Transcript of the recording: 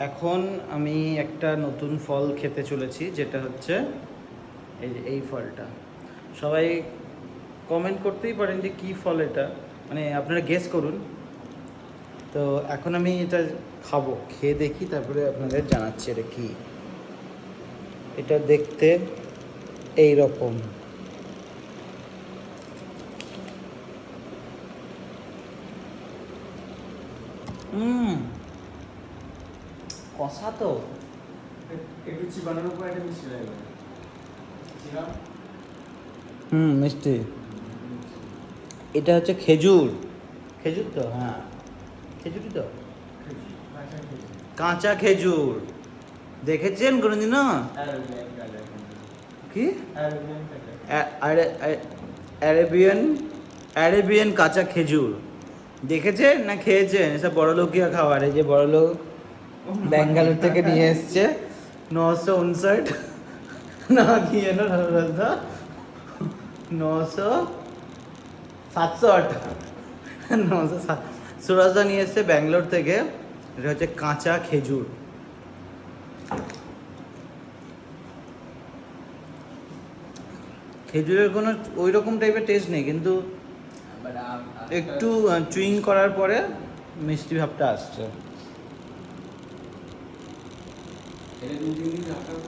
এখন আমি একটা নতুন ফল খেতে চলেছি, যেটা হচ্ছে এই ফলটা। সবাই কমেন্ট করতেই পারেন যে কী ফল এটা, মানে আপনারা গেস করুন। তো এখন আমি এটা খাবো, খেয়ে দেখি, তারপরে আপনাদের জানাচ্ছি এটা কী। এটা দেখতে এই রকম। কষা তো একটু চিবানোর উপর একটা মিষ্টি লাগবে। মিষ্টি। এটা হচ্ছে খেজুর। খেজুর তো, হ্যাঁ খেজুরই তো, কাঁচা খেজুর। দেখেছেন কোনোদিনও? কি অ্যারেবিয়ান অ্যারেবিয়ান কাঁচা খেজুর দেখেছেন না খেয়েছেন? এসব বড়লোকিয়া খাবার। এই যে বড়লোক ব্যাঙ্গালোর থেকে নিয়ে এসছে 959 না কি এলো 900 সুরাজদা নিয়ে এসছে ব্যাঙ্গালোর থেকে। এটা হচ্ছে কাঁচা খেজুর। খেজুরের কোনো ওই রকম টাইপের টেস্ট নেই, কিন্তু একটু চুইং করার পরে মিষ্টি ভাবটা আসছে।